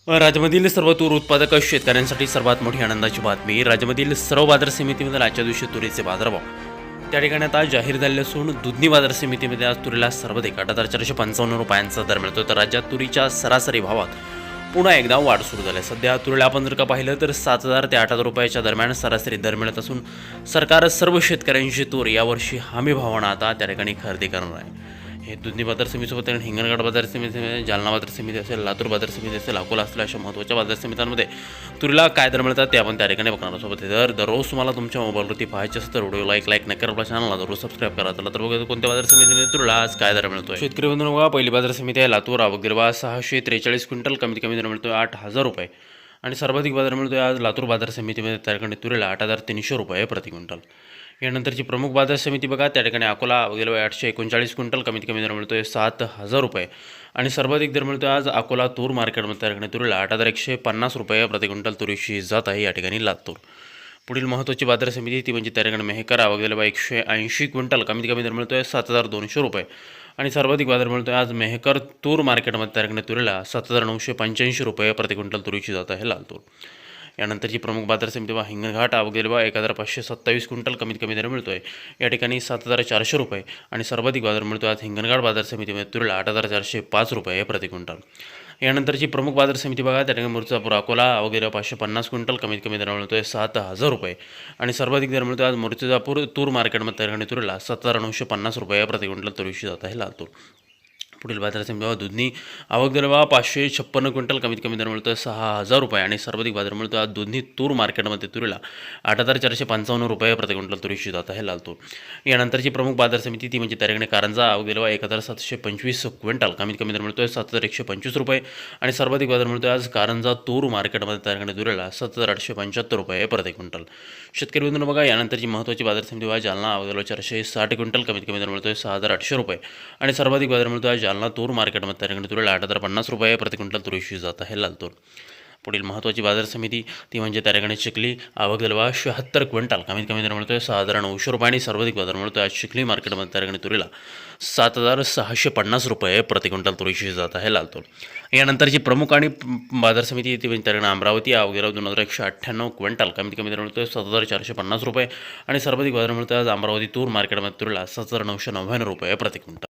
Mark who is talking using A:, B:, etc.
A: राज्यामधील सर्व तूर उत्पादक शेतकऱ्यांसाठी सर्वात मोठी आनंदाची बातमी. राज्यामधील सर्व बाजार समितीमध्ये आजच्या दिवशी तुरीचे बाजारभाव त्या ठिकाणी आता जाहीर झाले असून दुधनी बाजार समितीमध्ये आज तुरीला सर्वाधिक 8,455 रुपयांचा दर मिळतो. तर राज्यात तुरीच्या सरासरी भावात पुन्हा एकदा वाढ सुरू झाली. सध्या तुरीला आपण जर का पाहिलं तर 7,000 ते 8,000 रुपयाच्या दरम्यान सरासरी दर मिळत असून सरकार सर्व शेतकऱ्यांची तूर यावर्षी हमी भावानं आता त्या ठिकाणी खरेदी करणार आहे. हे दुधनी बाजार समितीसोबत हिंगणघाट बाजार समिती, जालना बाजार समिती असेल, लातूर बाजार समिती असेल, अकोला असतील अशा महत्त्वाच्या बाजार समित्यांमध्ये तुरीला काय दर मिळतात ते आपण त्या ठिकाणी बघणार. सोबत हे दररोज तुम्हाला तुमच्या मोबाईलवरती पाहायचे असतं तर व्हिडिओ लाईक नक्की आपल्या चॅनलला दररोज सबस्क्राईब करा. तर बघा कोणत्या बाजार समितीमध्ये तुरीला आज काय दर मिळतोय. शेतकरी बंधूंनो बघा, पहिली बाजार समिती आहे लातूर. आवक गिरवा 643 क्विंटल, कमीत कमी दर मिळतोय 8,000 रुपये आणि सर्वाधिक बाजार मिळतोय आज लातूर बाजार समितीमध्ये त्या ठिकाणी तुरीला 8,300 रुपये प्रति क्विंटल. यानंतरची प्रमुख बाजार समिती बघा, त्या ठिकाणी अकोला गेलो 839 क्विंटल, कमीत कमी दर मिळतोय 7,000 रुपये आणि सर्वाधिक दर मिळतोय आज अकोला तूर मार्केटमध्ये त्या ठिकाणी तुरीला 8,150 रुपये प्रति क्विंटल तुरीची जात आहे या ठिकाणी लातूर. पुढील महत्त्वाची बाजार समिती ती म्हणजे त्या ठिकाणी मेहकर. आवक गेलो 180 क्विंटल, कमीत कमी दर मिळतोय 7,200 रुपये आणि सर्वाधिक बाजार मिळतोय आज मेहकर तूर मार्केटमध्ये त्या ठिकाणी तुरीला 7,985 रुपये प्रति क्विंटल तुरीची जात आहे लातूर. यानंतरची प्रमुख बाजार समिती हिंगणघाट. आवक गेली 1,527 क्विंटल, कमीत कमी दर मिळतोय या ठिकाणी 7,400 रुपये आणि सर्वाधिक बाजार मिळतोय आज हिंगणघाट बाजार समितीमध्ये तुरीला 8,405 रुपये प्रति क्विंटल. यानंतरची प्रमुख बाजार समिती बघा, त्या ठिकाणी मूर्तिजापूर अकोला. आवक गेली 550 क्विंटल, कमीत कमी दर मिळतोय 7,000 रुपये आणि सर्वाधिक दर मिळतोय आज मूर्तिजापूर तूर मार्केटमध्ये त्या ठिकाणी तुरीला 7,950 रुपये प्रति क्विंटल तुरीची जात आहे लातूर. पुढील बाजार समिती दुधनी. आवक दर 556 क्विंटल, कमीत कमी दर मिळतोय 6,000 रुपये आणि सर्वाधिक बाजार मिळतोय आज दुधनी तूर मार्केटमध्ये तुरीला 8,455 रुपये प्रति क्विंटल तुरीची जात आहे लातूर. यानंतरची प्रमुख बाजार समिती ती म्हणजे त्या ठिकाणी कारंजा. आवक दर 1,725 क्विंटल, कमीत कमी दर मिळतोय 7,125 रुपये आणि सर्वाधिक बाजार मिळतोय आज कारंजा तूर मार्केटमध्ये त्या ठिकाणी तुरीला 7,875 रुपये प्रति क्विंटल. शेतकरी बंधूंनो बघा, यानंतरची महत्त्वाची बाजार समिती बघा, जालना. आवक दर 460 क्विंटल, कमीत कमी दर मिळतोय 6,800 रुपये आणि सर्वाधिक बाजार मिळतोय जालना तूर मार्केटमध्ये त्या ठिकाणी तुरीला 8,050 रुपये प्रति क्विंटल तुरीची जात आहे लातूर. पुढील महत्त्वाची बाजार समिती ती म्हणजे त्या ठिकाणी चिखली. आवक दर 76 क्विंटल, कमीत कमी दर मिळतोय 6,900 रुपये आणि सर्वाधिक बाजार मिळतोय आज चिखली मार्केटमध्ये त्या ठिकाणी तुरीला 7,650 रुपये प्रति क्विंटल तुरीची जात आहे लातूर. यानंतरची प्रमुख आणि बाजार समिती ती म्हणजे त्या ठिकाणी अमरावती. आवक दर 2,198 क्विंटल, कमीत कमी दर मिळतोय 7,450 रुपये आणि सर्वाधिक बाजार मिळतोय आज अमरावती तूर मार्केटमध्ये तुरीला 7,999 रुपये प्रति क्विंटल.